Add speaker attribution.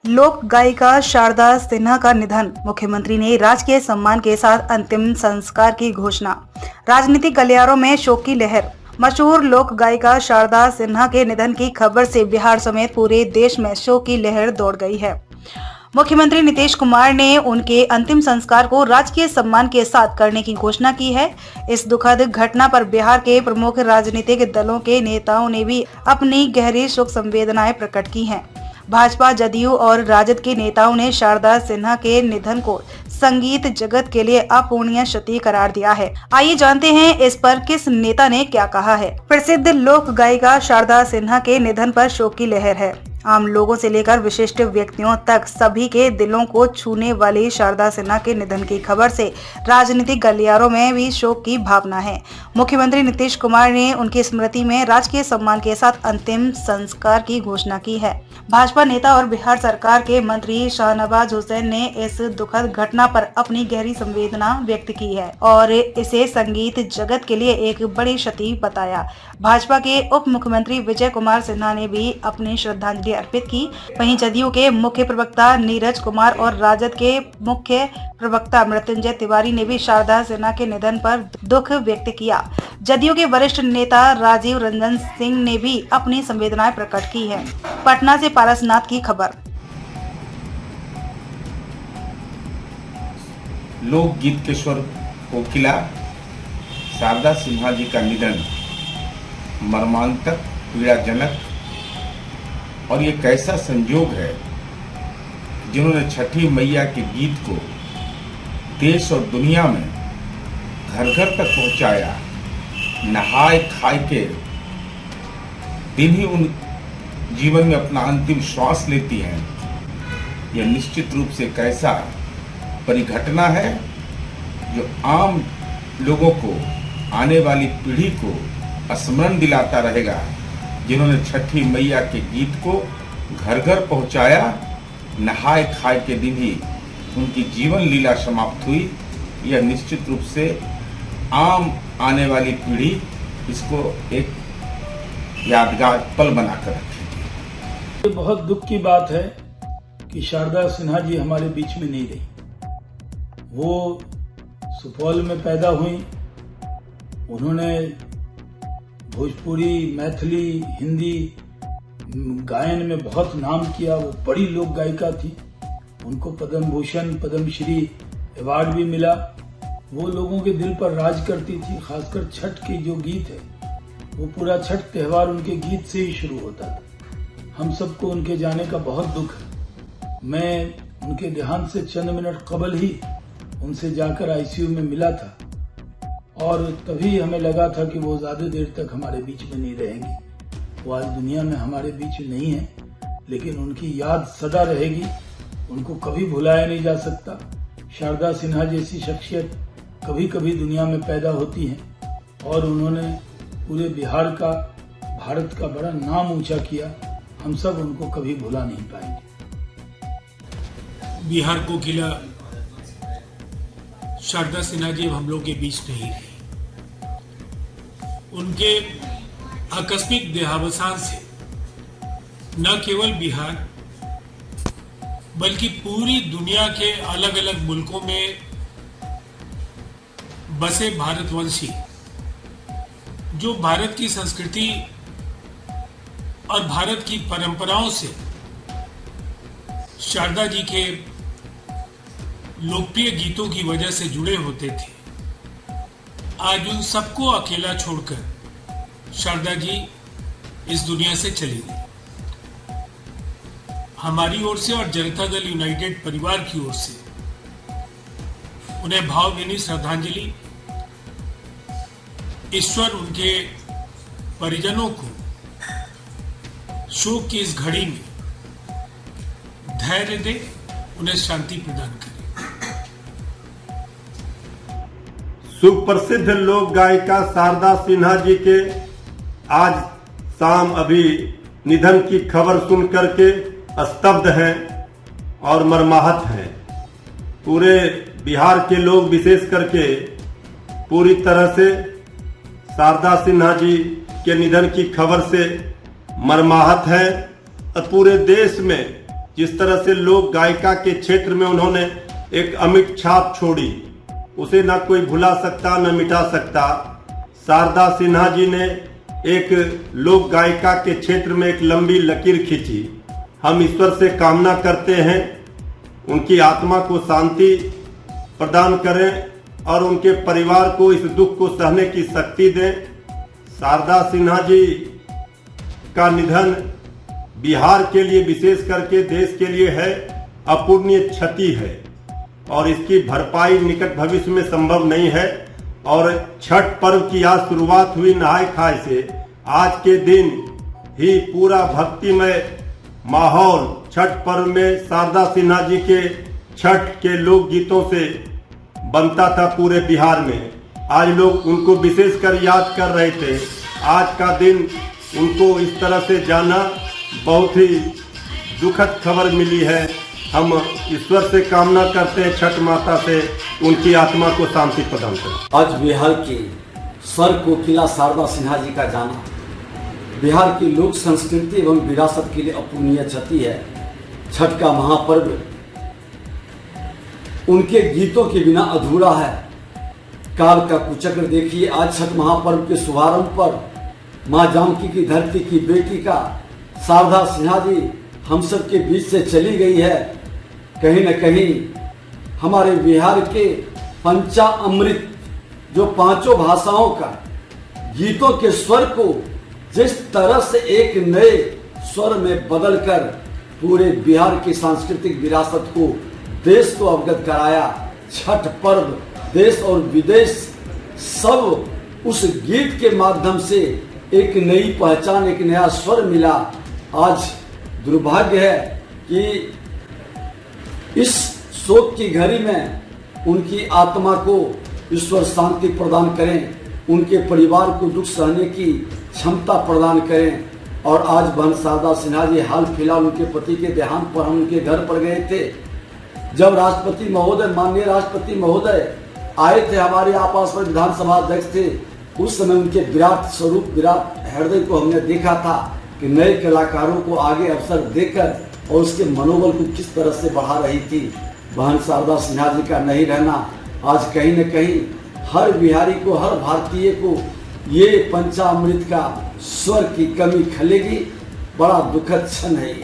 Speaker 1: लोक गायिका शारदा सिन्हा का निधन, मुख्यमंत्री ने राजकीय सम्मान के साथ अंतिम संस्कार की घोषणा। राजनीतिक गलियारों में शोक की लहर। मशहूर लोक गायिका शारदा सिन्हा के निधन की खबर से बिहार समेत पूरे देश में शोक की लहर दौड़ गई है। मुख्यमंत्री नीतीश कुमार ने उनके अंतिम संस्कार को राजकीय सम्मान के साथ करने की घोषणा की है। इस दुखद घटना पर बिहार के प्रमुख राजनीतिक दलों के नेताओं ने भी अपनी गहरी शोक संवेदनाएं प्रकट की हैं। भाजपा, जदयू और राजद के नेताओं ने शारदा सिन्हा के निधन को संगीत जगत के लिए अपूर्णीय क्षति करार दिया है। आइए जानते हैं इस पर किस नेता ने क्या कहा है। प्रसिद्ध लोक गायिका शारदा सिन्हा के निधन पर शोक की लहर है। आम लोगों से लेकर विशिष्ट व्यक्तियों तक सभी के दिलों को छूने वाली शारदा सिन्हा के निधन की खबर से राजनीतिक गलियारों में भी शोक की भावना है। मुख्यमंत्री नीतीश कुमार ने उनकी स्मृति में राजकीय सम्मान के साथ अंतिम संस्कार की घोषणा की है। भाजपा नेता और बिहार सरकार के मंत्री शाहनवाज हुसैन ने इस दुखद घटना पर अपनी गहरी संवेदना व्यक्त की है और इसे संगीत जगत के लिए एक बड़ी क्षति बताया। भाजपा के उप मुख्यमंत्री विजय कुमार सिन्हा ने भी अपनी श्रद्धांजलि अर्पित की। वहीं जदयू के मुख्य प्रवक्ता नीरज कुमार और राजद के मुख्य प्रवक्ता मृत्युंजय तिवारी ने भी शारदा सिन्हा के निधन पर दुख व्यक्त किया। जदयू के वरिष्ठ नेता राजीव रंजन सिंह ने भी अपनी संवेदनाएं प्रकट की है। पटना से पारसनाथ की खबर।
Speaker 2: लोकगीत के स्वर कोकिला शारदा सिन्हा जी का निधन मर्मांतक, पीड़ाजनक और ये कैसा संयोग है जिन्होंने छठी मैया के गीत को देश और दुनिया में घर घर तक पहुंचाया। नहाए खाए के दिन ही उन जीवन में अपना अंतिम श्वास लेती हैं। यह निश्चित रूप से कैसा परिघटना है जो आम लोगों को, आने वाली पीढ़ी को स्मरण दिलाता रहेगा, जिन्होंने छठी मैया के गीत को घर घर पहुंचाया। नहाए खाए के दिन ही उनकी जीवन लीला समाप्त हुई। यह निश्चित रूप से आम आने वाली पीढ़ी इसको एक यादगार पल बनाकर रखेगी।
Speaker 3: ये बहुत दुख की बात है कि शारदा सिन्हा जी हमारे बीच में नहीं रही। वो सुपौल में पैदा हुई। उन्होंने भोजपुरी, मैथिली, हिंदी गायन में बहुत नाम किया। वो बड़ी लोक गायिका थी। उनको पद्म भूषण, पद्मश्री अवार्ड भी मिला। वो लोगों के दिल पर राज करती थी। खासकर छठ के जो गीत है, वो पूरा छठ त्योहार उनके गीत से ही शुरू होता था। हम सबको उनके जाने का बहुत दुख है। मैं उनके देहांत से चंद मिनट कबल ही उनसे जाकर आईसीयू में मिला था और तभी हमें लगा था कि वो ज्यादा देर तक हमारे बीच में नहीं रहेंगी। वो आज दुनिया में हमारे बीच नहीं है, लेकिन उनकी याद सदा रहेगी। उनको कभी भुलाया नहीं जा सकता। शारदा सिन्हा जैसी शख्सियत कभी कभी दुनिया में पैदा होती है और उन्होंने पूरे बिहार का, भारत का बड़ा नाम ऊंचा किया। हम सब उनको कभी भुला नहीं पाएंगे।
Speaker 4: बिहार कोकिला शारदा सिन्हा जी हम लोग के बीच नहीं रही। उनके आकस्मिक देहावसान से न केवल बिहार बल्कि पूरी दुनिया के अलग अलग मुल्कों में बसे भारतवंशी जो भारत की संस्कृति और भारत की परंपराओं से शारदा जी के लोकप्रिय गीतों की वजह से जुड़े होते थे, आज उन सबको अकेला छोड़कर शारदा जी इस दुनिया से चली गई। हमारी ओर से और जनता दल यूनाइटेड परिवार की ओर से उन्हें भावभीनी श्रद्धांजलि। ईश्वर उनके परिजनों को शोक की इस घड़ी में धैर्य दे, उन्हें शांति प्रदान करे।
Speaker 5: सुप्रसिद्ध लोक गायिका शारदा सिन्हा जी के आज शाम अभी निधन की खबर सुन करके स्तब्ध हैं और मर्माहत हैं। पूरे बिहार के लोग विशेष करके पूरी तरह से शारदा सिन्हा जी के निधन की खबर से मर्माहत हैं और पूरे देश में जिस तरह से लोक गायिका के क्षेत्र में उन्होंने एक अमिट छाप छोड़ी, उसे न कोई भुला सकता न मिटा सकता। शारदा सिन्हा जी ने एक लोक गायिका के क्षेत्र में एक लंबी लकीर खींची। हम ईश्वर से कामना करते हैं उनकी आत्मा को शांति प्रदान करें और उनके परिवार को इस दुख को सहने की शक्ति दें। शारदा सिन्हा जी का निधन बिहार के लिए, विशेष करके देश के लिए है अपूर्णीय क्षति है और इसकी भरपाई निकट भविष्य में संभव नहीं है। और छठ पर्व की आज शुरुआत हुई नहाय खाए से। आज के दिन ही पूरा भक्तिमय माहौल छठ पर्व में शारदा सिन्हा जी के छठ के लोक गीतों से बनता था पूरे बिहार में। आज लोग उनको विशेषकर याद कर रहे थे। आज का दिन उनको इस तरह से जाना बहुत ही दुखद खबर मिली है। हम ईश्वर से कामना करते हैं, छठ माता से उनकी आत्मा को शांति प्रदान करें।
Speaker 6: आज बिहार की स्वर कोकिला शारदा सिन्हा जी का जाना बिहार की लोक संस्कृति एवं विरासत के लिए अपूर्णीय क्षति है। छठ का महापर्व उनके गीतों के बिना अधूरा है। काल का कुचक्र देखिए, आज छठ महापर्व के शुभारंभ पर माँ जानकी की धरती की बेटी का शारदा सिन्हा जी हम सब के बीच से चली गई है। कहीं न कहीं हमारे बिहार के पंचामृत जो पांचों भाषाओं का गीतों के स्वर को जिस तरह से एक नए स्वर में बदलकर पूरे बिहार की सांस्कृतिक विरासत को देश को अवगत कराया। छठ पर्व देश और विदेश सब उस गीत के माध्यम से एक नई पहचान, एक नया स्वर मिला। आज दुर्भाग्य है कि इस शोक की घड़ी में उनकी आत्मा को ईश्वर शांति प्रदान करें, उनके परिवार को दुख सहने की क्षमता प्रदान करें। और आज बहन शारदा सिन्हा जी हाल फिलहाल उनके पति के देहांत पर हम उनके घर पर गए थे। जब राष्ट्रपति महोदय, माननीय राष्ट्रपति महोदय आए थे, हमारे आपास में विधानसभा अध्यक्ष थे, उस समय उनके विराट स्वरूप, विराट हृदय को हमने देखा था कि नए कलाकारों को आगे अवसर देकर और उसके मनोबल को किस तरह से बढ़ा रही थी। बहन शारदा सिन्हा जी का नहीं रहना आज कहीं न कहीं हर बिहारी को, हर भारतीय को ये पंचामृत का स्वर की कमी खलेगी। बड़ा दुखद क्षण है ये।